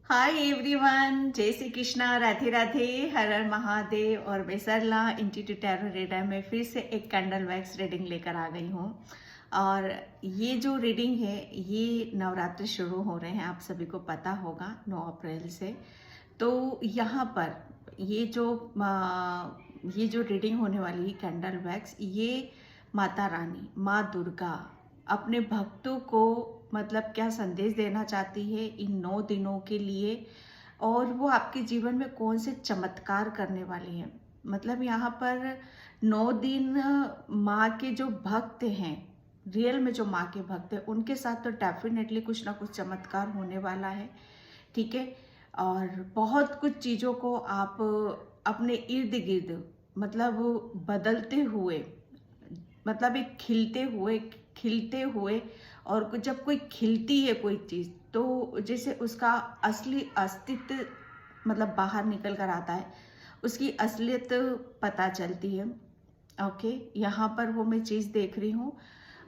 Hi everyone, जय श्री कृष्णा, राधे राधे, हर हर महादेव। और मैं सरला इंस्टीट्यूट टैरो रीडर में फिर से एक कैंडल वैक्स रीडिंग लेकर आ गई हूँ। और ये जो रीडिंग है ये नवरात्र शुरू हो रहे हैं, आप सभी को पता होगा 9 अप्रैल से। तो यहाँ पर ये जो रीडिंग होने वाली है कैंडल वैक्स, ये माता रानी माँ दुर्गा अपने भक्तों को मतलब क्या संदेश देना चाहती है इन 9 दिनों के लिए, और वो आपके जीवन में कौन से चमत्कार करने वाली है। मतलब यहाँ पर 9 दिन माँ के जो भक्त हैं, रियल में जो माँ के भक्त हैं, उनके साथ तो डेफिनेटली कुछ ना कुछ चमत्कार होने वाला है। ठीक है। और बहुत कुछ चीज़ों को आप अपने इर्द गिर्द मतलब बदलते हुए, मतलब एक खिलते हुए। और जब कोई खिलती है कोई चीज़, तो जैसे उसका असली अस्तित्व मतलब बाहर निकल कर आता है, उसकी असलियत पता चलती है। ओके, यहाँ पर वो मैं चीज़ देख रही हूँ।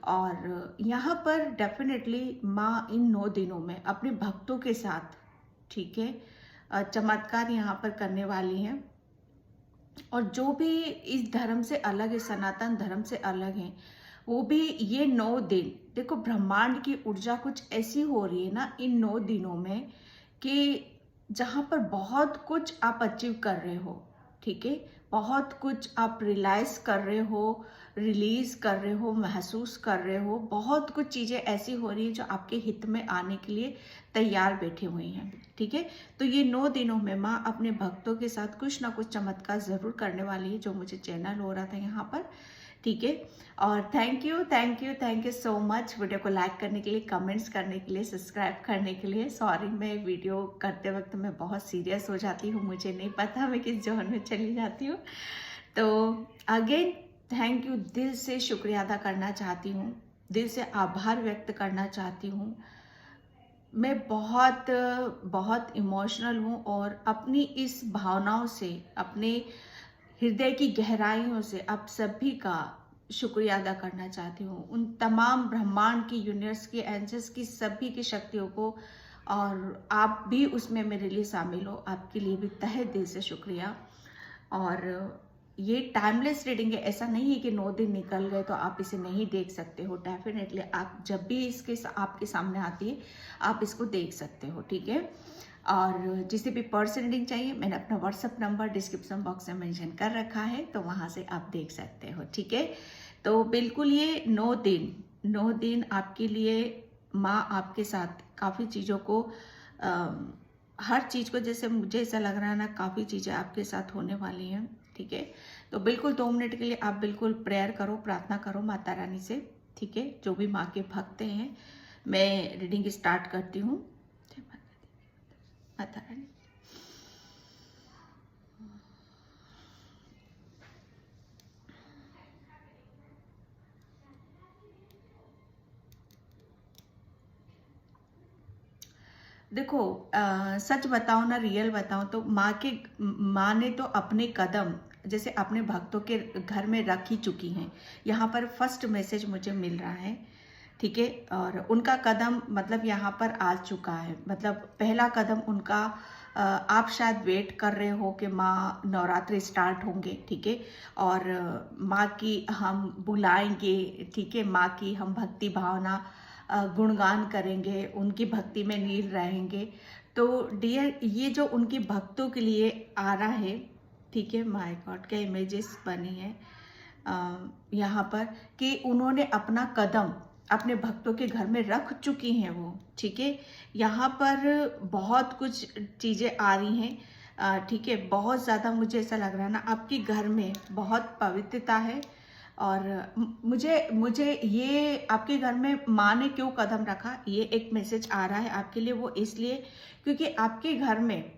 और यहाँ पर डेफिनेटली माँ इन 9 दिनों में अपने भक्तों के साथ, ठीक है, चमत्कार यहाँ पर करने वाली हैं। और जो भी इस धर्म से अलग है, सनातन धर्म से अलग है, वो भी ये 9 दिन, देखो ब्रह्मांड की ऊर्जा कुछ ऐसी हो रही है ना इन 9 दिनों में, कि जहाँ पर बहुत कुछ आप अचीव कर रहे हो। ठीक है, बहुत कुछ आप रियलाइज कर रहे हो, रिलीज कर रहे हो, महसूस कर रहे हो। बहुत कुछ चीज़ें ऐसी हो रही है जो आपके हित में आने के लिए तैयार बैठी हुई हैं। ठीक है, तो ये 9 दिनों में माँ अपने भक्तों के साथ कुछ ना कुछ चमत्कार ज़रूर करने वाली है, जो मुझे चैनल हो रहा था यहाँ पर। ठीक है। और thank you so much video को लाइक करने के लिए, कमेंट्स करने के लिए, सब्सक्राइब करने के लिए। सॉरी, मैं वीडियो करते वक्त मैं बहुत सीरियस हो जाती हूँ, मुझे नहीं पता मैं किस जोन में चली जाती हूँ। तो अगेन थैंक यू, दिल से शुक्रिया अदा करना चाहती हूँ, दिल से आभार व्यक्त करना चाहती हूँ। मैं बहुत बहुत इमोशनल हूँ, और अपनी इस भावनाओं से, अपने हृदय की गहराइयों से आप सभी का शुक्रिया अदा करना चाहती हूँ, उन तमाम ब्रह्मांड की, यूनिवर्स की, एंजल्स की, सभी की शक्तियों को। और आप भी उसमें मेरे लिए शामिल हो, आपके लिए भी तहे दिल से शुक्रिया। और ये टाइमलेस रीडिंग है, ऐसा नहीं है कि 9 दिन निकल गए तो आप इसे नहीं देख सकते हो। डेफिनेटली आप जब भी इसके आपके सामने आती है, आप इसको देख सकते हो। ठीक है। और जिसे भी पर्सनल रीडिंग चाहिए, मैंने अपना व्हाट्सअप नंबर डिस्क्रिप्शन बॉक्स में मेंशन कर रखा है, तो वहाँ से आप देख सकते हो। ठीक है। तो बिल्कुल ये 9 दिन आपके लिए माँ आपके साथ काफ़ी चीज़ों को, हर चीज़ को, जैसे मुझे ऐसा लग रहा है ना, काफ़ी चीज़ें आपके साथ होने वाली हैं। ठीक है। तो बिल्कुल 2 मिनट के लिए आप बिल्कुल प्रेयर करो, प्रार्थना करो माता रानी से। ठीक है, जो भी माँ के भक्त हैं। मैं रीडिंग स्टार्ट करती हूँ। माता रानी, देखो सच बताओ ना, रियल बताओ तो माँ ने तो अपने कदम जैसे अपने भक्तों के घर में रख ही चुकी हैं। यहाँ पर फर्स्ट मैसेज मुझे मिल रहा है। ठीक है। और उनका कदम मतलब यहाँ पर आ चुका है, मतलब पहला कदम उनका। आप शायद वेट कर रहे हो कि माँ नवरात्रि स्टार्ट होंगे। ठीक है। और माँ की हम बुलाएंगे। ठीक है, माँ की हम भक्ति भावना गुणगान करेंगे, उनकी भक्ति में लीन रहेंगे। तो डियर, ये जो उनके भक्तों के लिए आ रहा है, ठीक है, माय गॉड क्या इमेजेस बनी है यहाँ पर, कि उन्होंने अपना कदम अपने भक्तों के घर में रख चुकी हैं वो। ठीक है। यहाँ पर बहुत कुछ चीज़ें आ रही हैं। ठीक है, बहुत ज़्यादा मुझे ऐसा लग रहा है ना, आपके घर में बहुत पवित्रता है। और मुझे मुझे ये आपके घर में माँ ने क्यों कदम रखा, ये एक मैसेज आ रहा है आपके लिए। वो इसलिए क्योंकि आपके घर में,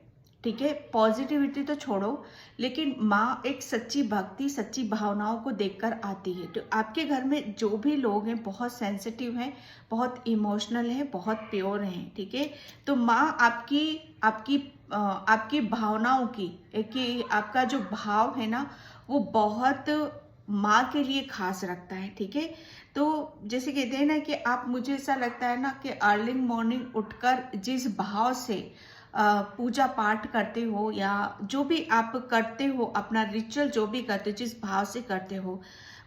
ठीक है, पॉजिटिविटी तो छोड़ो, लेकिन माँ एक सच्ची भक्ति, सच्ची भावनाओं को देखकर आती है। तो आपके घर में जो भी लोग हैं बहुत सेंसिटिव हैं, बहुत इमोशनल हैं, बहुत प्योर हैं। ठीक है। तो माँ आपकी आपकी आपकी भावनाओं की, कि आपका जो भाव है ना, वो बहुत माँ के लिए खास रखता है। ठीक है। तो जैसे कहते हैं ना कि आप, मुझे ऐसा लगता है ना कि अर्ली मॉर्निंग उठकर जिस भाव से पूजा पाठ करते हो या जो भी आप करते हो, अपना रिचुअल जो भी करते हो, जिस भाव से करते हो,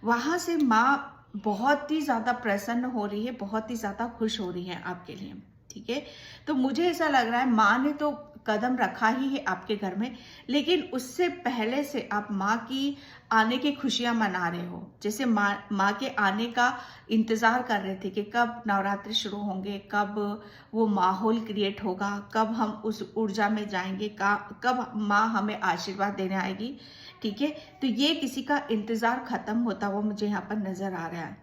वहाँ से माँ बहुत ही ज़्यादा प्रसन्न हो रही है, बहुत ही ज़्यादा खुश हो रही है आपके लिए। ठीक है, तो मुझे ऐसा लग रहा है माँ ने तो कदम रखा ही है आपके घर में, लेकिन उससे पहले से आप माँ की आने की खुशियां मना रहे हो। जैसे माँ के आने का इंतजार कर रहे थे कि कब नवरात्रि शुरू होंगे, कब वो माहौल क्रिएट होगा, कब हम उस ऊर्जा में जाएंगे, कब माँ हमें आशीर्वाद देने आएगी। ठीक है, तो ये किसी का इंतजार खत्म होता हुआ मुझे यहाँ पर नजर आ रहा है।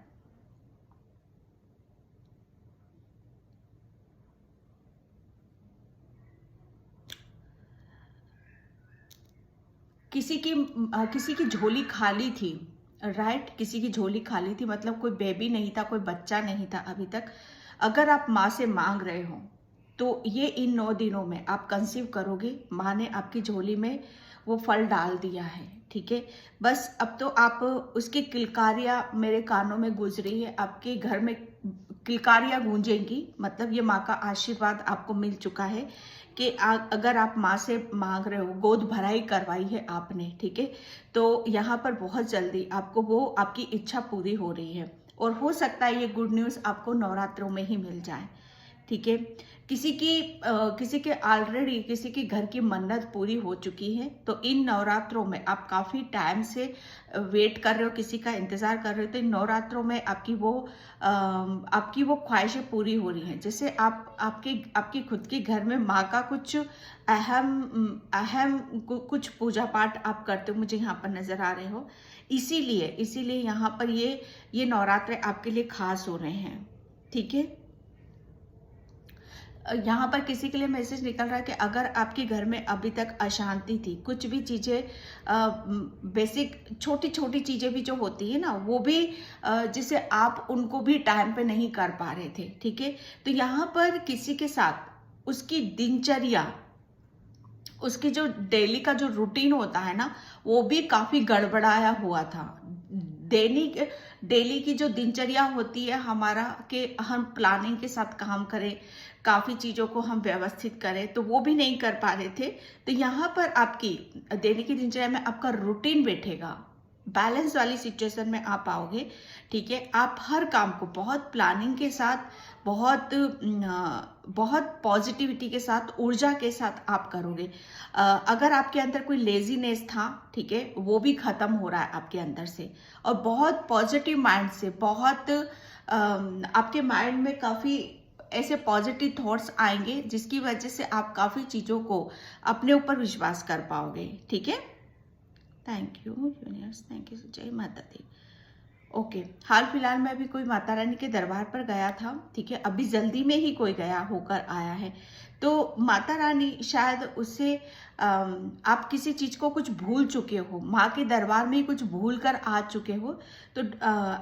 किसी की झोली खाली थी, राइट? किसी की झोली खाली थी, मतलब कोई बेबी नहीं था, कोई बच्चा नहीं था अभी तक। अगर आप माँ से मांग रहे हो तो ये इन 9 दिनों में आप कंसीव करोगे। माँ ने आपकी झोली में वो फल डाल दिया है। ठीक है, बस अब तो आप उसकी किलकारियाँ मेरे कानों में गूंज रही है, आपके घर में किलकारियाँ गूंजेंगी। मतलब ये माँ का आशीर्वाद आपको मिल चुका है कि अगर आप माँ से मांग रहे हो, गोद भराई करवाई है आपने, ठीक है, तो यहाँ पर बहुत जल्दी आपको वो आपकी इच्छा पूरी हो रही है। और हो सकता है ये गुड न्यूज़ आपको नवरात्रों में ही मिल जाए। ठीक है, किसी के ऑलरेडी किसी के घर की मन्नत पूरी हो चुकी है, तो इन नवरात्रों में आप काफ़ी टाइम से वेट कर रहे हो, किसी का इंतज़ार कर रहे हो, तो इन नवरात्रों में आपकी वो ख्वाहिशें पूरी हो रही हैं। जैसे आपकी खुद के घर में माँ का कुछ अहम कुछ पूजा पाठ आप करते हो, मुझे यहाँ पर नज़र आ रहे हो। इसीलिए यहाँ पर ये नवरात्रे आपके लिए खास हो रहे हैं। ठीक है, यहाँ पर किसी के लिए मैसेज निकल रहा है कि अगर आपके घर में अभी तक अशांति थी, कुछ भी चीज़ें बेसिक छोटी छोटी चीज़ें भी जो होती है ना, वो भी जिसे आप उनको भी टाइम पे नहीं कर पा रहे थे। ठीक है, तो यहाँ पर किसी के साथ उसकी दिनचर्या, उसकी जो डेली का जो रूटीन होता है ना, वो भी काफी गड़बड़ाया हुआ था। डेली की जो दिनचर्या होती है हमारा, कि हम प्लानिंग के साथ काम करें, काफी चीजों को हम व्यवस्थित करें, तो वो भी नहीं कर पा रहे थे। तो यहाँ पर आपकी डेली की दिनचर्या में आपका रूटीन बैठेगा, बैलेंस वाली सिचुएशन में आप आओगे। ठीक है, आप हर काम को बहुत प्लानिंग के साथ, बहुत पॉजिटिविटी के साथ, ऊर्जा के साथ आप करोगे। अगर आपके अंदर कोई लेजीनेस था, ठीक है, वो भी खत्म हो रहा है आपके अंदर से, और बहुत पॉजिटिव माइंड से, आपके माइंड में काफी ऐसे पॉजिटिव थॉट्स आएंगे जिसकी वजह से आप काफी चीजों को अपने ऊपर विश्वास कर पाओगे। ठीक है, thank you universe, thank you, जय माता दी। ओके, हाल फिलहाल में अभी कोई माता रानी के दरबार पर गया था। ठीक है, अभी जल्दी में ही कोई गया होकर आया है, तो माता रानी शायद उससे आप किसी चीज को कुछ भूल चुके हो, माँ के दरबार में ही कुछ भूल कर आ चुके हो, तो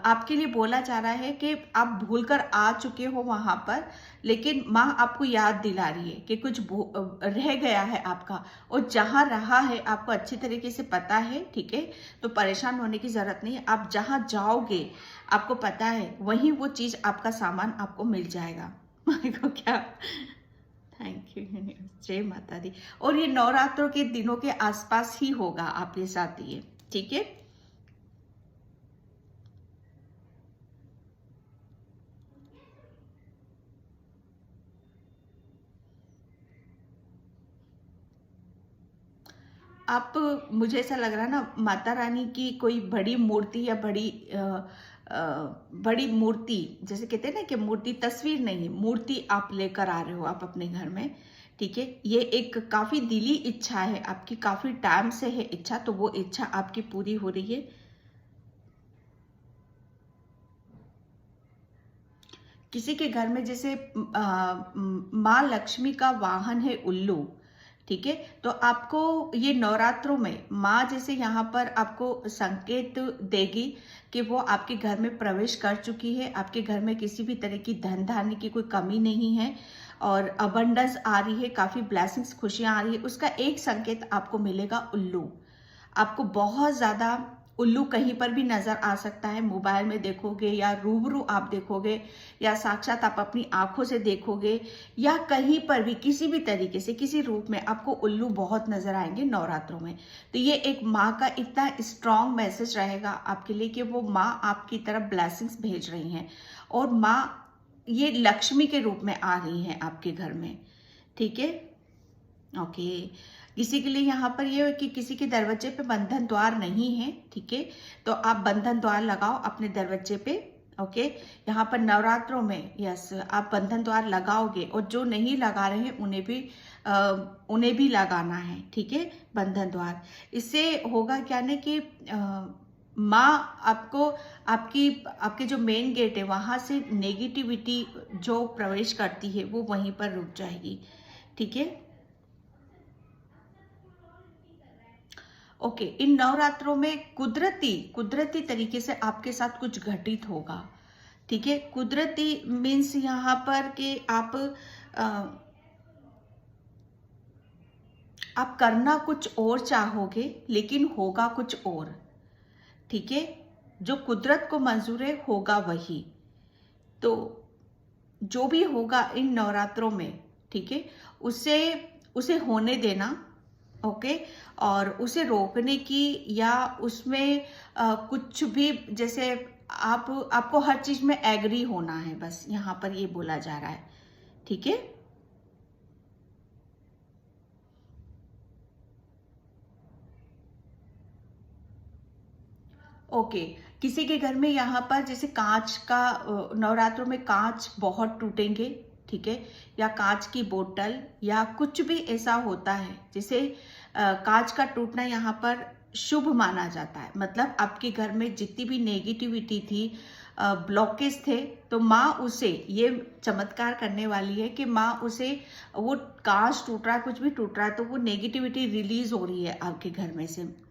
आपके लिए बोला जा रहा है कि आप भूल कर आ चुके हो वहां पर, लेकिन माँ आपको याद दिला रही है कि कुछ रह गया है आपका, और जहां रहा है आपको अच्छी तरीके से पता है। ठीक है, तो परेशान होने की जरूरत नहीं है, आप जहां जाओगे आपको पता है वहीं वो चीज, आपका सामान आपको मिल जाएगा। मेरे को क्या, थैंक यू, जय माता दी। और ये नवरात्रों के दिनों के आसपास ही होगा आपके साथ ये। ठीक है, आप, मुझे ऐसा लग रहा है ना, माता रानी की कोई बड़ी मूर्ति या बड़ी मूर्ति, जैसे कहते हैं ना कि मूर्ति, तस्वीर नहीं, मूर्ति आप लेकर आ रहे हो आप अपने घर में। ठीक है, ये एक काफी दिली इच्छा है आपकी, काफी टाइम से है इच्छा, तो वो इच्छा आपकी पूरी हो रही है। किसी के घर में जैसे माँ लक्ष्मी का वाहन है उल्लू। ठीक है, तो आपको ये नवरात्रों में माँ जैसे यहाँ पर आपको संकेत देगी कि वो आपके घर में प्रवेश कर चुकी है, आपके घर में किसी भी तरह की धन धान्य की कोई कमी नहीं है, और अबंडेंस आ रही है, काफी ब्लेसिंग्स, खुशियां आ रही है। उसका एक संकेत आपको मिलेगा, उल्लू। आपको बहुत ज्यादा उल्लू कहीं पर भी नजर आ सकता है, मोबाइल में देखोगे या रूबरू आप देखोगे या साक्षात आप अपनी आंखों से देखोगे या कहीं पर भी किसी भी तरीके से किसी रूप में आपको उल्लू बहुत नजर आएंगे नवरात्रों में। तो ये एक माँ का इतना स्ट्रांग मैसेज रहेगा आपके लिए कि वो माँ आपकी तरफ ब्लेसिंग्स भेज रही हैं और माँ ये लक्ष्मी के रूप में आ रही हैं आपके घर में। ठीक है, ओके। किसी के लिए यहाँ पर ये है कि किसी के दरवाजे पे बंधन द्वार नहीं है, ठीक है, तो आप बंधन द्वार लगाओ अपने दरवाजे पे। ओके, यहाँ पर नवरात्रों में यस आप बंधन द्वार लगाओगे और जो नहीं लगा रहे हैं उन्हें भी लगाना है, ठीक है, बंधन द्वार। इससे होगा क्या ना कि माँ आपको आपके जो मेन गेट है वहां से नेगेटिविटी जो प्रवेश करती है वो वहीं पर रुक जाएगी। ठीक है, ओके। इन नवरात्रों में कुदरती तरीके से आपके साथ कुछ घटित होगा। ठीक है, कुदरती मीन्स यहाँ पर कि आप करना कुछ और चाहोगे लेकिन होगा कुछ और। ठीक है, जो कुदरत को मंजूर है होगा वही। तो जो भी होगा इन नवरात्रों में, ठीक है, उसे होने देना। ओके, और उसे रोकने की या उसमें कुछ भी जैसे आपको हर चीज में एग्री होना है, बस यहाँ पर ये बोला जा रहा है। ठीक है, ओके। किसी के घर में यहाँ पर जैसे कांच का नवरात्रों में कांच बहुत टूटेंगे, ठीक है, या कांच की बोतल या कुछ भी ऐसा होता है जिसे कांच का टूटना यहाँ पर शुभ माना जाता है। मतलब आपके घर में जितनी भी नेगेटिविटी थी, ब्लॉकेज थे, तो माँ उसे ये चमत्कार करने वाली है कि माँ उसे वो कांच टूट रहा है, कुछ भी टूट रहा है, तो वो नेगेटिविटी रिलीज हो रही है आपके घर में से।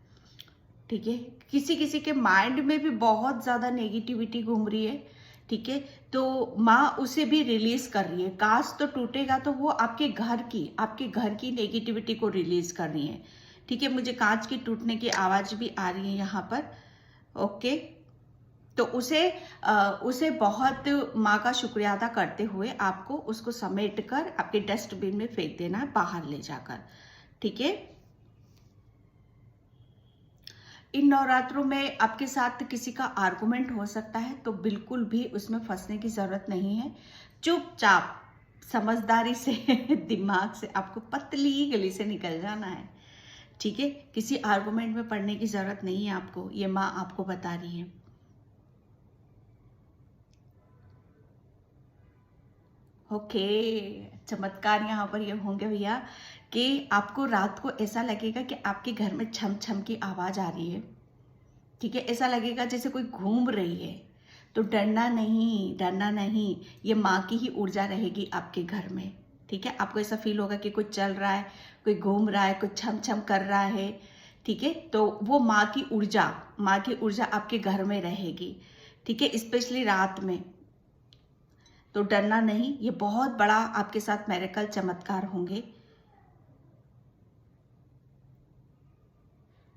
ठीक है, किसी किसी के माइंड में भी बहुत ज्यादा नेगेटिविटी घूम रही है, ठीक है, तो माँ उसे भी रिलीज कर रही है। कांच तो टूटेगा तो वो आपके घर की नेगेटिविटी को रिलीज कर रही है। ठीक है, मुझे कांच की टूटने की आवाज भी आ रही है यहाँ पर। ओके, तो उसे बहुत माँ का शुक्रिया अदा करते हुए आपको उसको समेट कर आपके डस्टबिन में फेंक देना है, बाहर ले जाकर। ठीक है, इन नवरात्रों में आपके साथ किसी का आर्गुमेंट हो सकता है, तो बिल्कुल भी उसमें फंसने की जरूरत नहीं है। चुपचाप समझदारी से दिमाग से आपको पतली गली से निकल जाना है। ठीक है, किसी आर्गुमेंट में पड़ने की जरूरत नहीं है आपको, ये माँ आपको बता रही है। ओके, चमत्कार यहाँ पर ये होंगे भैया कि आपको रात को ऐसा लगेगा कि आपके घर में छम छम की आवाज आ रही है। ठीक है, ऐसा लगेगा जैसे कोई घूम रही है। तो डरना नहीं, ये माँ की ही ऊर्जा रहेगी आपके घर में। ठीक है, आपको ऐसा फील होगा कि कोई चल रहा है, कोई घूम रहा है, कोई छम छम कर रहा है। ठीक है, तो वो माँ की ऊर्जा आपके घर में रहेगी। ठीक है, स्पेशली रात में। तो डरना नहीं, ये बहुत बड़ा आपके साथ मैरेकल चमत्कार होंगे।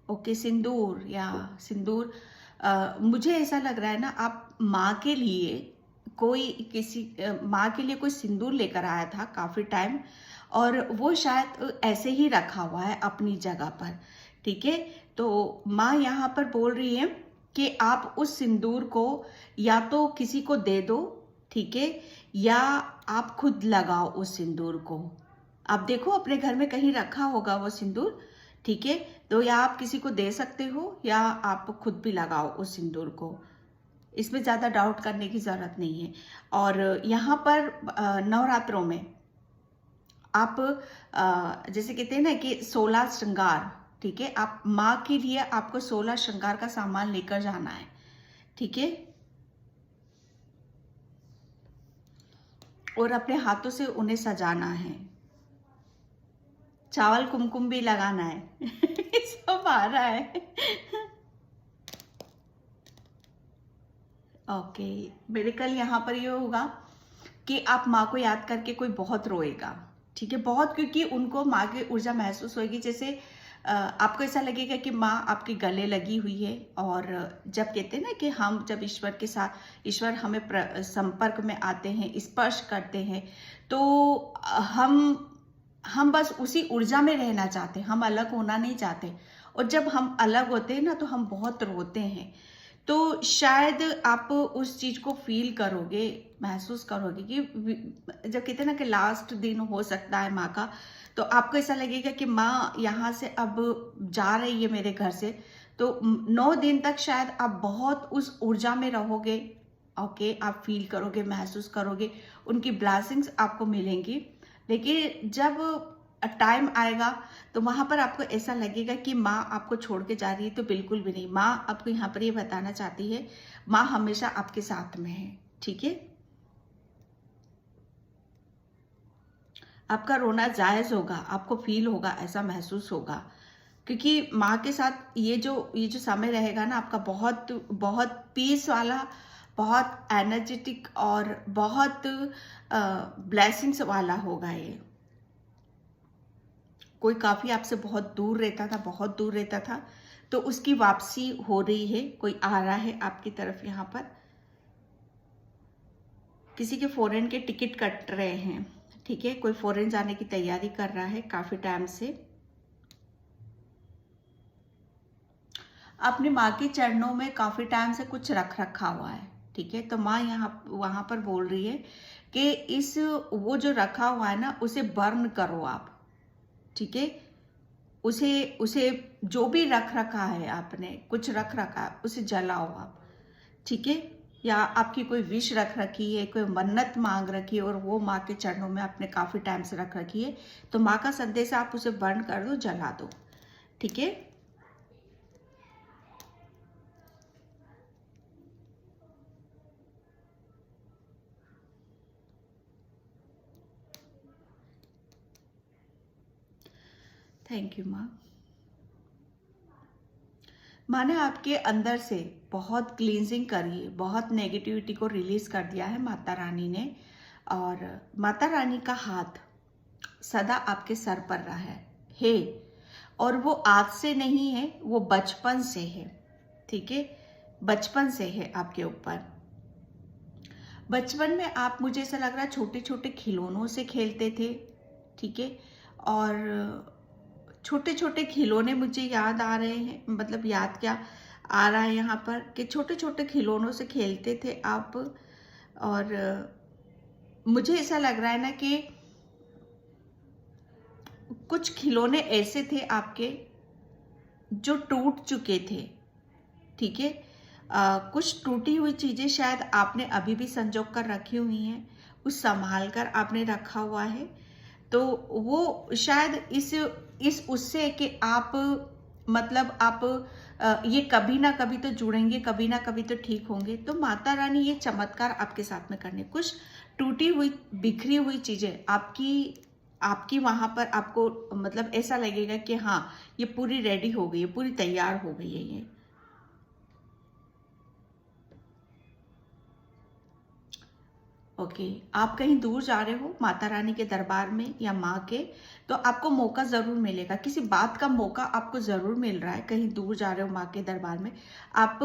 ओके, सिंदूर मुझे ऐसा लग रहा है ना, आप माँ के लिए कोई सिंदूर लेकर आया था काफी टाइम, और वो शायद ऐसे ही रखा हुआ है अपनी जगह पर। ठीक है, तो माँ यहाँ पर बोल रही है कि आप उस सिंदूर को या तो किसी को दे दो, ठीक है, या आप खुद लगाओ उस सिंदूर को। आप देखो अपने घर में कहीं रखा होगा वो सिंदूर। ठीक है, तो या आप किसी को दे सकते हो या आप खुद भी लगाओ उस सिंदूर को। इसमें ज्यादा डाउट करने की जरूरत नहीं है। और यहाँ पर नवरात्रों में आप जैसे कहते हैं ना कि 16 श्रृंगार, ठीक है, आप माँ के लिए आपको 16 श्रृंगार का सामान लेकर जाना है। ठीक है, और अपने हाथों से उन्हें सजाना है। चावल कुमकुम भी लगाना है सब आ रहा है। ओके, मेरे कल यहाँ पर ये होगा कि आप माँ को याद करके कोई बहुत रोएगा। ठीक है, बहुत, क्योंकि उनको माँ की ऊर्जा महसूस होगी। जैसे आपको ऐसा लगेगा कि माँ आपके गले लगी हुई है। और जब कहते हैं ना कि हम जब ईश्वर के साथ, ईश्वर हमें संपर्क में आते हैं, स्पर्श करते हैं, तो हम बस उसी ऊर्जा में रहना चाहते हैं, हम अलग होना नहीं चाहते। और जब हम अलग होते हैं ना तो हम बहुत रोते हैं। तो शायद आप उस चीज को फील करोगे, महसूस करोगे कि जब कहते हैं ना कि लास्ट दिन हो सकता है माँ का, तो आपको ऐसा लगेगा कि माँ यहाँ से अब जा रही है मेरे घर से। तो 9 दिन तक शायद आप बहुत उस ऊर्जा में रहोगे। ओके, आप फील करोगे, महसूस करोगे, उनकी ब्लेसिंग्स आपको मिलेंगी। लेकिन जब टाइम आएगा तो वहां पर आपको ऐसा लगेगा कि माँ आपको छोड़ के जा रही है, तो बिल्कुल भी नहीं। माँ आपको यहाँ पर ये बताना चाहती है, माँ हमेशा आपके साथ में है। ठीक है, आपका रोना जायज होगा, आपको फील होगा, ऐसा महसूस होगा, क्योंकि माँ के साथ ये जो समय रहेगा ना आपका, बहुत बहुत पीस वाला, बहुत एनर्जेटिक और बहुत ब्लेसिंग्स वाला होगा ये। कोई काफी आपसे बहुत दूर रहता था, बहुत दूर रहता था, तो उसकी वापसी हो रही है, कोई आ रहा है आपकी तरफ। यहाँ पर किसी के फॉरेन के टिकट कट रहे हैं। ठीक है, कोई फॉरेन जाने की तैयारी कर रहा है काफी टाइम से। अपनी माँ के चरणों में काफी टाइम से कुछ रख रखा हुआ है। ठीक है, तो माँ यहाँ वहां पर बोल रही है कि वो जो रखा हुआ है ना, उसे बर्न करो आप। ठीक है, उसे उसे जो भी रख रखा है, आपने कुछ रख रखा है, उसे जलाओ आप। ठीक है, या आपकी कोई विश रख रखी है, कोई मन्नत मांग रखी है और वो माँ के चरणों में आपने काफी टाइम से रख रखी है, तो माँ का संदेश आप उसे बर्न कर दो, जला दो। ठीक है, थैंक यू माँ। माँ ने आपके अंदर से बहुत क्लींजिंग करी है, बहुत नेगेटिविटी को रिलीज कर दिया है माता रानी ने। और माता रानी का हाथ सदा आपके सर पर रहा है। और वो आज से नहीं है, वो बचपन से है। ठीक है, बचपन से है आपके ऊपर। बचपन में आप, मुझे ऐसा लग रहा है, छोटे छोटे खिलौनों से खेलते थे। ठीक है, और छोटे छोटे खिलौने मुझे याद आ रहे हैं, मतलब याद क्या आ रहा है यहाँ पर, कि छोटे छोटे खिलौनों से खेलते थे आप। और मुझे ऐसा लग रहा है ना कि कुछ खिलौने ऐसे थे आपके जो टूट चुके थे। ठीक है, कुछ टूटी हुई चीजें शायद आपने अभी भी संजो कर रखी हुई हैं, उस संभाल कर आपने रखा हुआ है। तो वो शायद इस उससे कि आप, मतलब आप ये कभी ना कभी तो जुड़ेंगे, कभी ना कभी तो ठीक होंगे। तो माता रानी ये चमत्कार आपके साथ में करने, कुछ टूटी हुई, बिखरी हुई चीजें आपकी वहां पर आपको, मतलब ऐसा लगेगा कि हाँ, ये पूरी रेडी हो गई है, पूरी तैयार हो गई है ये। ओके, आप कहीं दूर जा रहे हो माता रानी के दरबार में या माँ के, तो आपको मौका जरूर मिलेगा, किसी बात का मौका आपको जरूर मिल रहा है। कहीं दूर जा रहे हो माँ के दरबार में, आप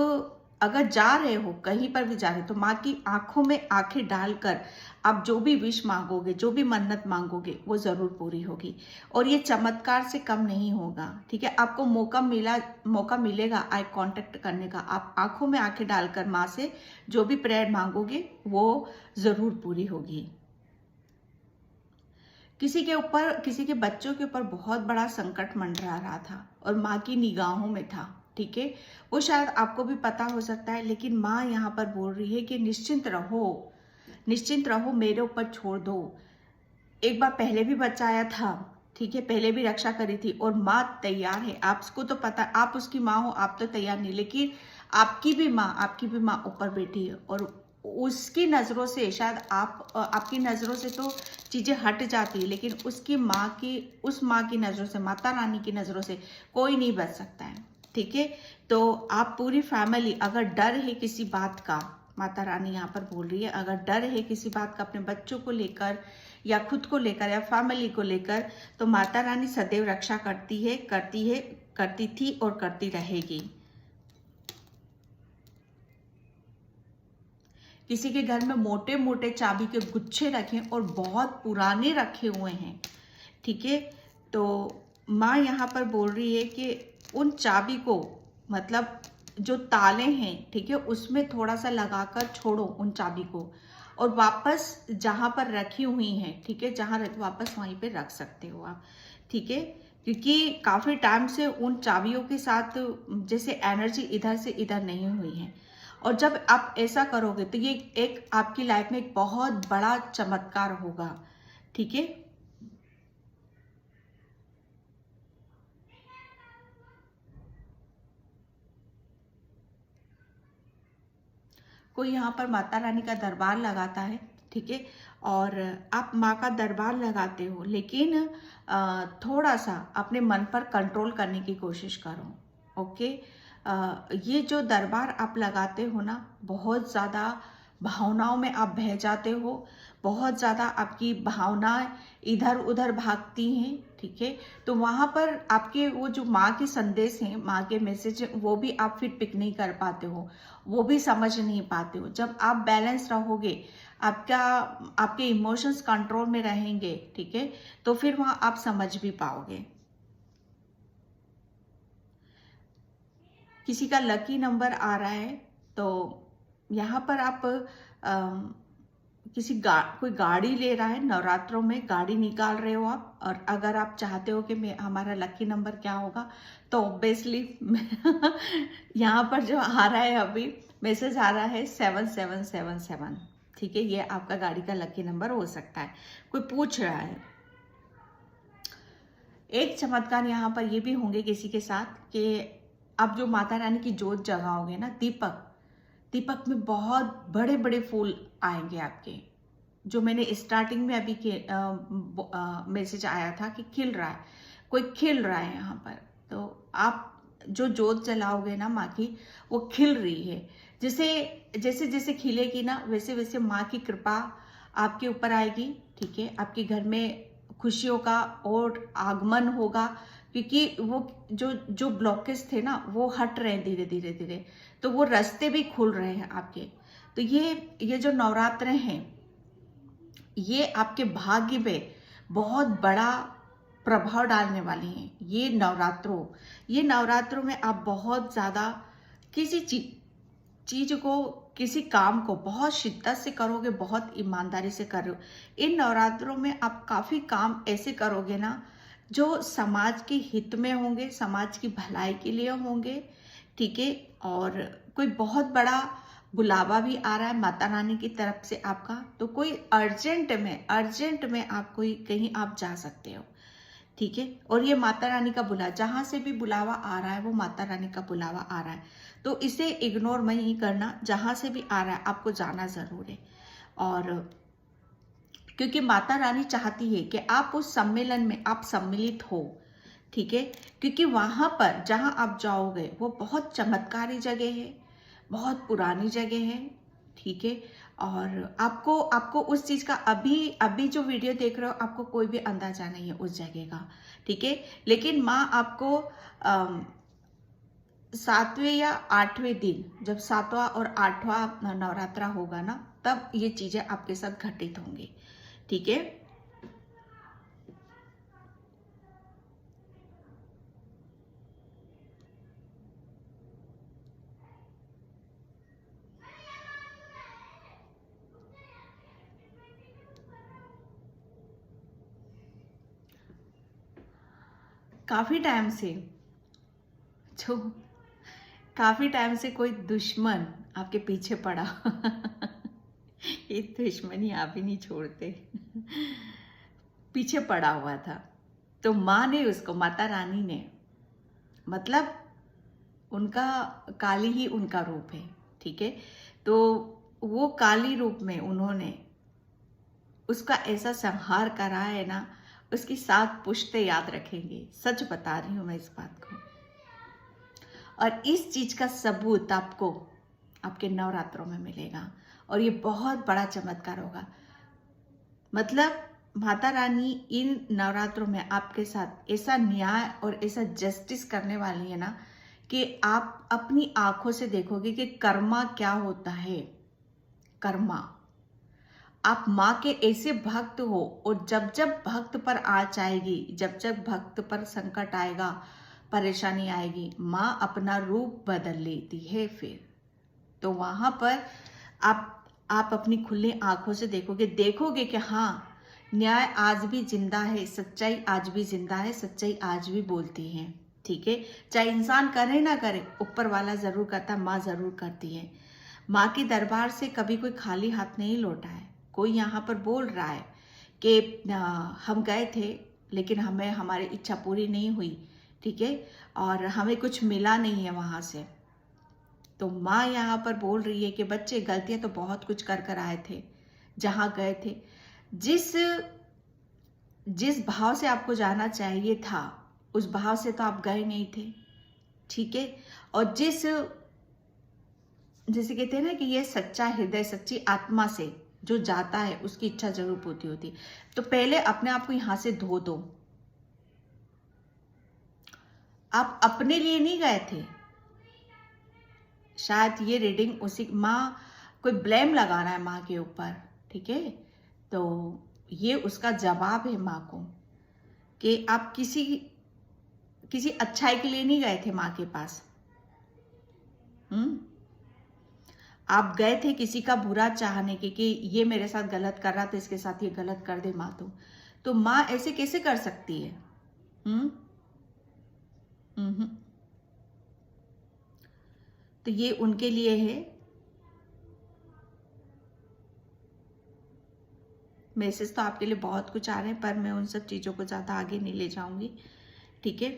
अगर जा रहे हो, कहीं पर भी जा रहे हो, तो माँ की आंखों में आंखें डालकर आप जो भी विश मांगोगे, जो भी मन्नत मांगोगे, वो जरूर पूरी होगी। और ये चमत्कार से कम नहीं होगा। ठीक है, आपको मौका मिलेगा आई कांटेक्ट करने का। आप आंखों में आंखें डालकर माँ से जो भी प्रेयर मांगोगे वो जरूर पूरी होगी। किसी के ऊपर, किसी के बच्चों के ऊपर बहुत बड़ा संकट मंडरा रहा था और माँ की निगाहों में था। ठीक है, वो शायद आपको भी पता हो सकता है, लेकिन माँ यहाँ पर बोल रही है कि निश्चिंत रहो, निश्चिंत रहो, मेरे ऊपर छोड़ दो। एक बार पहले भी बचाया था। ठीक है, पहले भी रक्षा करी थी, और माँ तैयार है। आपको तो पता, आप उसकी माँ हो, आप तो तैयार नहीं, लेकिन आपकी भी माँ ऊपर बैठी है। और उसकी नजरों से शायद आपकी नजरों से तो चीजें हट जाती है, लेकिन उस माँ की नजरों से, माता रानी की नजरों से कोई नहीं बच सकता है। ठीक है, तो आप पूरी फैमिली, अगर डर है किसी बात का, माता रानी यहाँ पर बोल रही है। अगर डर है किसी बात का अपने बच्चों को लेकर या खुद को लेकर या फैमिली को लेकर, तो माता रानी सदैव रक्षा करती है, करती थी और करती रहेगी। किसी के घर में मोटे मोटे चाबी के गुच्छे रखे और बहुत पुराने रखे हुए हैं, ठीक है, तो माँ यहाँ पर बोल रही है कि उन चाबी को, मतलब जो ताले हैं, ठीक है, उसमें थोड़ा सा लगाकर छोड़ो उन चाबी को, और वापस जहाँ पर रखी हुई हैं, ठीक है, जहाँ वापस वहीं पे रख सकते हो आप, ठीक है, क्योंकि काफ़ी टाइम से उन चाबियों के साथ जैसे एनर्जी इधर से इधर नहीं हुई है। और जब आप ऐसा करोगे तो ये एक आपकी लाइफ में एक बहुत बड़ा चमत्कार होगा, ठीक है। कोई यहाँ पर माता रानी का दरबार लगाता है, ठीक है, और आप माँ का दरबार लगाते हो, लेकिन थोड़ा सा अपने मन पर कंट्रोल करने की कोशिश करो, ओके। ये जो दरबार आप लगाते हो ना, बहुत ज़्यादा भावनाओं में आप बह जाते हो, बहुत ज़्यादा आपकी भावनाएं इधर उधर भागती हैं, ठीक है, तो वहाँ पर आपके वो जो माँ के संदेश हैं, माँ के मैसेज, वो भी आप फिर पिक नहीं कर पाते हो, वो भी समझ नहीं पाते हो। जब आप बैलेंस रहोगे, आपके इमोशंस कंट्रोल में रहेंगे, ठीक है, तो फिर वहाँ आप समझ भी पाओगे। किसी का लकी नंबर आ रहा है, तो यहाँ पर आप कोई गाड़ी ले रहा है, नवरात्रों में गाड़ी निकाल रहे हो आप, और अगर आप चाहते हो कि हमारा लकी नंबर क्या होगा, तो ऑब्वियसली यहाँ पर जो आ रहा है, अभी मैसेज आ रहा है 7777, ठीक है, ये आपका गाड़ी का लकी नंबर हो सकता है। कोई पूछ रहा है। एक चमत्कार यहाँ पर ये भी होंगे किसी के साथ कि आप जो माता रानी की जोत जगाओगे ना, दीपक में बहुत बड़े बड़े फूल आएंगे आपके, जो मैंने स्टार्टिंग में अभी के मैसेज आया था कि खिल रहा है, कोई खिल रहा है यहाँ पर। तो आप जो जोत जलाओगे ना माँ की, वो खिल रही है, जैसे जैसे खिलेगी ना, वैसे वैसे माँ की कृपा आपके ऊपर आएगी, ठीक है, आपके घर में खुशियों का और आगमन होगा, क्योंकि वो जो ब्लॉकेज थे ना, वो हट रहे हैं धीरे धीरे धीरे, तो वो रास्ते भी खुल रहे हैं आपके। तो ये जो नवरात्र हैं, ये आपके भाग्य पे बहुत बड़ा प्रभाव डालने वाली हैं। ये नवरात्रों में आप बहुत ज़्यादा किसी चीज को, किसी काम को बहुत शिद्दत से करोगे, बहुत ईमानदारी से कर रहे हो। इन नवरात्रों में आप काफ़ी काम ऐसे करोगे ना, जो समाज के हित में होंगे, समाज की भलाई के लिए होंगे, ठीक है, और कोई बहुत बड़ा बुलावा भी आ रहा है माता रानी की तरफ से आपका, तो कोई अर्जेंट में आप कोई कहीं आप जा सकते हो, ठीक है, और ये माता रानी का जहां से भी बुलावा आ रहा है, वो माता रानी का बुलावा आ रहा है, तो इसे इग्नोर नहीं करना। जहां से भी आ रहा है आपको जाना जरूर है, और क्योंकि माता रानी चाहती है कि आप उस सम्मेलन में आप सम्मिलित हो, ठीक है, क्योंकि वहां पर जहां आप जाओगे वो बहुत चमत्कारी जगह है, बहुत पुरानी जगह है, ठीक है, और आपको उस चीज का अभी जो वीडियो देख रहे हो, आपको कोई भी अंदाजा नहीं है उस जगह का, ठीक है, लेकिन माँ आपको 7वें या 8वें दिन, जब 7वां और 8वां नवरात्रा होगा ना, तब ये चीजें आपके साथ घटित होंगी, ठीक है। काफी टाइम से जो काफी टाइम से कोई दुश्मन आपके पीछे पड़ा ये दुश्मन ही आप ही नहीं छोड़ते पीछे पड़ा हुआ था, तो माँ ने उसको, माता रानी ने, मतलब उनका काली ही उनका रूप है, ठीक है, तो वो काली रूप में उन्होंने उसका ऐसा संहार करा है ना, उसकी 7 पुश्ते याद रखेंगे। सच बता रही हूं मैं इस बात को, और इस चीज का सबूत आपको आपके नवरात्रों में मिलेगा और ये बहुत बड़ा चमत्कार होगा। मतलब माता रानी इन नवरात्रों में आपके साथ ऐसा न्याय और ऐसा जस्टिस करने वाली है ना कि आप अपनी आंखों से देखोगे कि कर्मा क्या होता है। कर्मा, आप माँ के ऐसे भक्त हो और जब जब भक्त पर आँच आएगी, जब जब भक्त पर संकट आएगा, परेशानी आएगी, माँ अपना रूप बदल लेती है। फिर तो वहां पर आप अपनी खुली आंखों से देखोगे कि हाँ, न्याय आज भी जिंदा है, सच्चाई आज भी जिंदा है, सच्चाई आज भी बोलती है। ठीक है, चाहे इंसान करे ना करे, ऊपर वाला जरूर करता, माँ जरूर करती है। माँ के दरबार से कभी कोई खाली हाथ नहीं लौटा है। कोई यहाँ पर बोल रहा है कि हम गए थे लेकिन हमें हमारी इच्छा पूरी नहीं हुई, ठीक है, और हमें कुछ मिला नहीं है वहां से। तो माँ यहाँ पर बोल रही है कि बच्चे, गलतियां तो बहुत कुछ कर कर आए थे, जहां गए थे, जिस भाव से आपको जाना चाहिए था उस भाव से तो आप गए नहीं थे। ठीक है, और जैसे कहते हैं ना कि ये सच्चा हृदय, सच्ची आत्मा से जो जाता है उसकी इच्छा जरूर पूरी होती। तो पहले अपने आप को यहां से धो दो। आप अपने लिए नहीं गए थे। शायद ये रीडिंग उसी माँ, कोई ब्लेम लगा रहा है माँ के ऊपर, ठीक है, तो ये उसका जवाब है माँ को कि आप किसी अच्छाई के लिए नहीं गए थे माँ के पास। आप गए थे किसी का बुरा चाहने के कि ये मेरे साथ गलत कर रहा था, इसके साथ ये गलत कर दे माँ। तो माँ ऐसे कैसे कर सकती है? तो ये उनके लिए है। मैसेज तो आपके लिए बहुत कुछ आ रहे हैं, पर मैं उन सब चीजों को ज्यादा आगे नहीं ले जाऊंगी। ठीक है,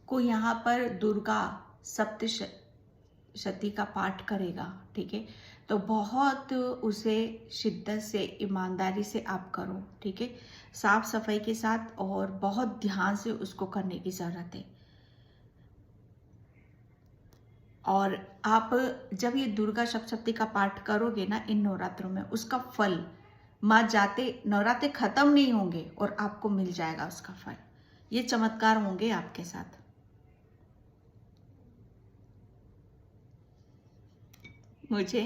कोई यहाँ पर दुर्गा सप्तशती का पाठ करेगा, ठीक है, तो बहुत उसे शिद्दत से, ईमानदारी से आप करो। ठीक है, साफ सफाई के साथ और बहुत ध्यान से उसको करने की जरूरत है। और आप जब ये दुर्गा सप्तशती का पाठ करोगे ना इन नवरात्रों में, उसका फल माँ जाते नवरात्रे खत्म नहीं होंगे और आपको मिल जाएगा उसका फल। ये चमत्कार होंगे आपके साथ। मुझे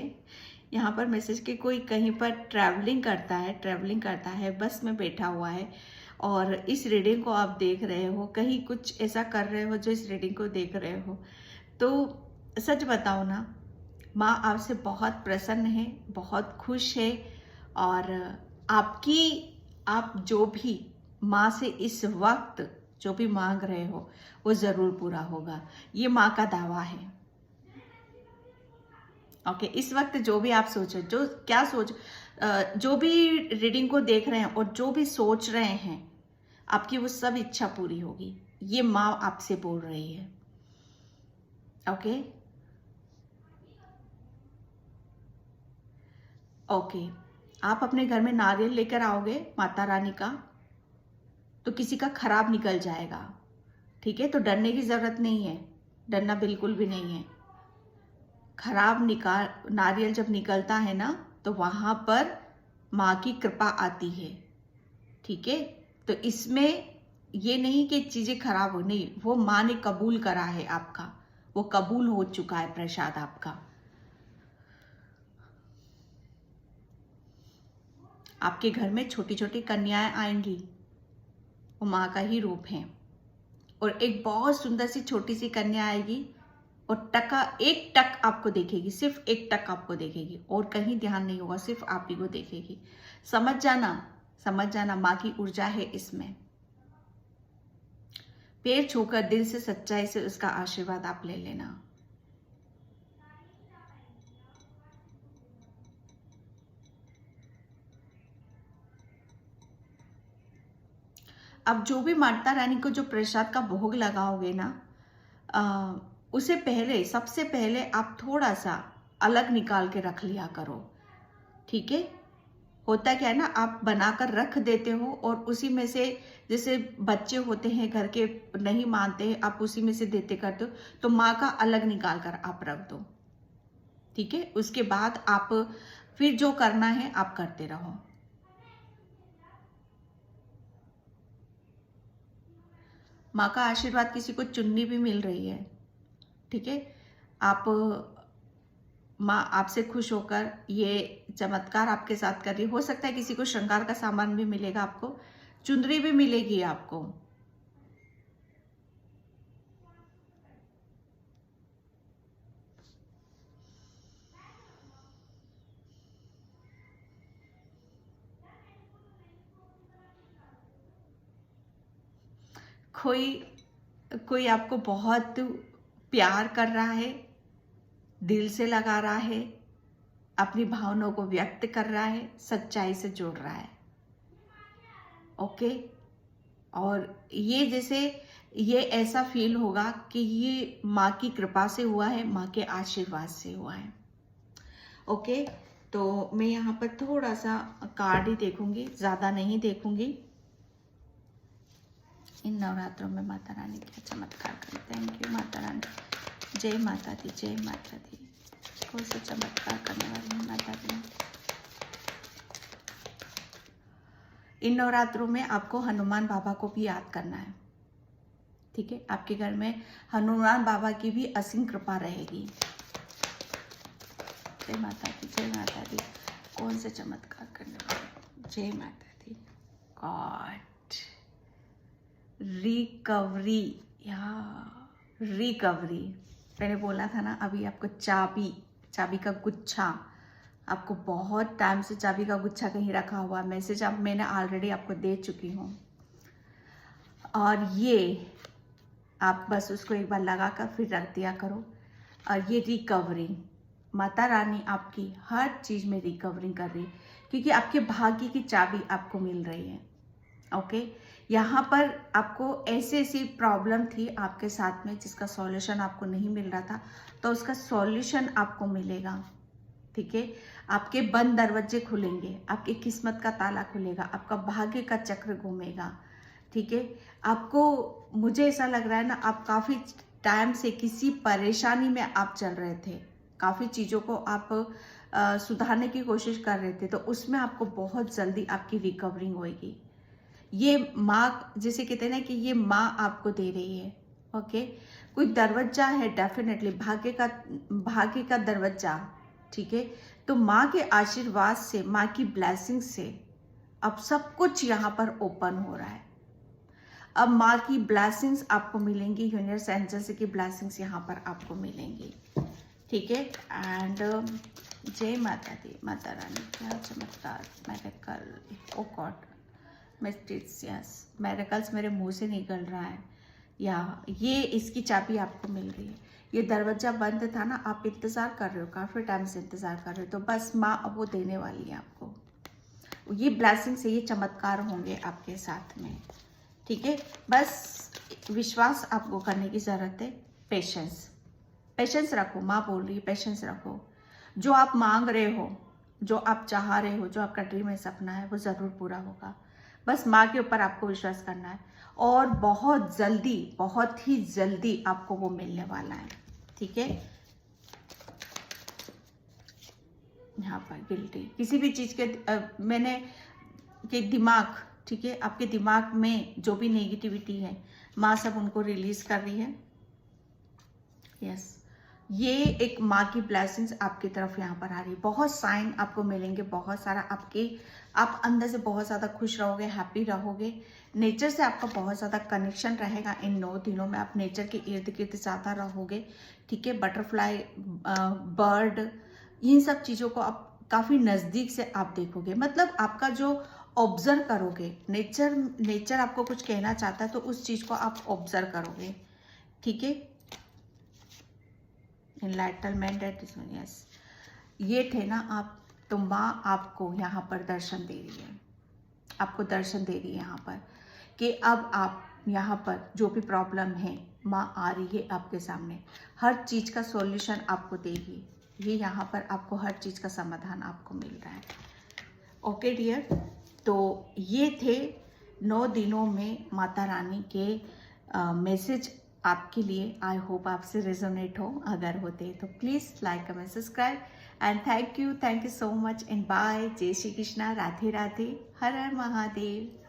यहाँ पर मैसेज के कोई कहीं पर ट्रैवलिंग करता है, बस में बैठा हुआ है और इस रीडिंग को आप देख रहे हो, कहीं कुछ ऐसा कर रहे हो जो इस रीडिंग को देख रहे हो, तो सच बताओ ना, माँ आपसे बहुत प्रसन्न है, बहुत खुश है और आप जो भी माँ से इस वक्त जो भी मांग रहे हो वो जरूर पूरा होगा। ये माँ का दावा है। ओके, इस वक्त जो भी आप सोचो, जो भी रीडिंग को देख रहे हैं और जो भी सोच रहे हैं, आपकी वो सब इच्छा पूरी होगी। ये माँ आपसे बोल रही है। ओके, ओके, आप अपने घर में नारियल लेकर आओगे माता रानी का, तो किसी का खराब निकल जाएगा। ठीक है, तो डरने की जरूरत नहीं है, डरना बिल्कुल भी नहीं है। खराब नारियल जब निकलता है ना, तो वहां पर माँ की कृपा आती है। ठीक है, तो इसमें ये नहीं कि चीजें खराब हो, नहीं, वो माँ ने कबूल करा है आपका, वो कबूल हो चुका है प्रसाद आपका। आपके घर में छोटी छोटी कन्याएं आएंगी, वो माँ का ही रूप है। और एक बहुत सुंदर सी छोटी सी कन्या आएगी और एक टक आपको देखेगी, सिर्फ एक टक आपको देखेगी और कहीं ध्यान नहीं होगा, सिर्फ आप ही को देखेगी। समझ जाना माँ की ऊर्जा है इसमें। पैर छूकर दिल से सच्चाई से उसका आशीर्वाद आप ले लेना। अब जो भी माता रानी को जो प्रसाद का भोग लगाओगे ना, उसे सबसे पहले आप थोड़ा सा अलग निकाल के रख लिया करो। ठीक है, होता क्या है ना, आप बनाकर रख देते हो और उसी में से, जैसे बच्चे होते हैं घर के नहीं मानते हैं, आप उसी में से देते करते हो, तो माँ का अलग निकाल कर आप रख दो, ठीक है। उसके बाद आप फिर जो करना है आप करते रहो। माँ का आशीर्वाद, किसी को चुन्नी भी मिल रही है, ठीक है। आप, माँ आपसे खुश होकर ये चमत्कार आपके साथ कर रही। हो सकता है किसी को श्रृंगार का सामान भी मिलेगा, आपको चुंदरी भी मिलेगी आपको। कोई कोई आपको बहुत प्यार कर रहा है, दिल से लगा रहा है, अपनी भावनाओं को व्यक्त कर रहा है, सच्चाई से जोड़ रहा है, ओके। और ये जैसे ये ऐसा फील होगा कि ये माँ की कृपा से हुआ है, माँ के आशीर्वाद से हुआ है, ओके। तो मैं यहाँ पर थोड़ा सा कार्ड ही देखूंगी, ज़्यादा नहीं देखूंगी। इन नवरात्रों में माता रानी क्या चमत्कार करें। थैंक यू माता रानी, जय माता दी, जय माता दी। कौन सा चमत्कार करने वाली है माता दी। इन नवरात्रों में आपको हनुमान बाबा को भी याद करना है, ठीक है। आपके घर में हनुमान बाबा की भी असीम कृपा रहेगी। जय माता दी, जय माता दी। कौन से चमत्कार करने वाले। जय माता दी। गॉड रिकवरी, या रिकवरी। मैंने बोला था ना अभी आपको, चाबी का गुच्छा, आपको बहुत टाइम से चाबी का गुच्छा कहीं रखा हुआ मैसेज अब मैंने ऑलरेडी आपको दे चुकी हूँ, और ये आप बस उसको एक बार लगा कर फिर रख दिया करो। और ये रिकवरी, माता रानी आपकी हर चीज़ में रिकवरिंग कर रही है, क्योंकि आपके भाग्य की चाबी आपको मिल रही है, ओके। यहाँ पर आपको ऐसी ऐसी प्रॉब्लम थी आपके साथ में जिसका सॉल्यूशन आपको नहीं मिल रहा था, तो उसका सॉल्यूशन आपको मिलेगा, ठीक है। आपके बंद दरवाजे खुलेंगे, आपकी किस्मत का ताला खुलेगा, आपका भाग्य का चक्र घूमेगा, ठीक है। आपको, मुझे ऐसा लग रहा है ना, आप काफ़ी टाइम से किसी परेशानी में आप चल रहे थे, काफ़ी चीज़ों को आप सुधारने की कोशिश कर रहे थे, तो उसमें आपको बहुत जल्दी आपकी रिकवरिंग होएगी। ये माँ, जैसे कहते हैं ना कि ये माँ आपको दे रही है, ओके। कोई दरवाजा है डेफिनेटली, भाग्य का दरवाजा, ठीक है। तो माँ के आशीर्वाद से, माँ की ब्लेसिंग से अब सब कुछ यहाँ पर ओपन हो रहा है। अब माँ की ब्लेसिंग्स आपको मिलेंगी, यूनिवर्स एंजल्स की ब्लेसिंग्स यहाँ पर आपको मिलेंगी, ठीक है। एंड जय माता दी, माता रानी क्या चमत्कार, मेरेकल, ओ गॉड, मेरेकल्स मेरे मुंह से निकल रहा है। या ये इसकी चाबी आपको मिल रही है। ये दरवाजा बंद था ना, आप इंतज़ार कर रहे हो, काफ़ी टाइम से इंतज़ार कर रहे हो, तो बस माँ अब वो देने वाली है आपको। ये ब्लेसिंग से, ये चमत्कार होंगे आपके साथ में, ठीक है। बस विश्वास आपको करने की ज़रूरत है, पेशेंस रखो। माँ बोल रही है पेशेंस रखो। जो आप मांग रहे हो, जो आप चाह रहे हो, जो आपका ड्रीम है, सपना है, वो ज़रूर पूरा होगा। बस माँ के ऊपर आपको विश्वास करना है, और बहुत जल्दी, बहुत ही जल्दी आपको वो मिलने वाला है, ठीक है। यहाँ पर गिल्टी, किसी भी चीज़ के मैंने के दिमाग, ठीक है, आपके दिमाग में जो भी नेगेटिविटी है, माँ सब उनको रिलीज कर रही है। यस, ये एक माँ की ब्लेसिंग्स आपकी तरफ यहाँ पर आ रही है। बहुत साइन आपको मिलेंगे, बहुत सारा आप अंदर से बहुत ज़्यादा खुश रहोगे, हैप्पी रहोगे। नेचर से आपका बहुत ज़्यादा कनेक्शन रहेगा। इन 9 दिनों में आप नेचर के इर्द गिर्द ज़्यादा रहोगे, ठीक है। बटरफ्लाई, बर्ड, इन सब चीज़ों को आप काफ़ी नज़दीक से आप देखोगे। मतलब आपका जो ऑब्जर्व करोगे, नेचर आपको कुछ कहना चाहता है तो उस चीज़ को आप ऑब्जर्व करोगे, ठीक है। Enlightenment at this one, yes, ये थे ना आप, तो माँ आपको यहाँ पर दर्शन दे रही है, आपको दर्शन दे रही है यहाँ पर कि अब आप यहाँ पर जो भी प्रॉब्लम है, माँ आ रही है आपके सामने, हर चीज़ का सॉल्यूशन आपको देगी। ये यहाँ पर आपको हर चीज़ का समाधान आपको मिल रहा है, ओके डियर, तो ये थे 9 दिनों में माता रानी के मैसेज आपके लिए। आई होप आपसे रेजोनेट हो, अगर होते तो please like comment subscribe and thank you so much and bye. जय श्री कृष्णा, राधे राधे, हर हर महादेव।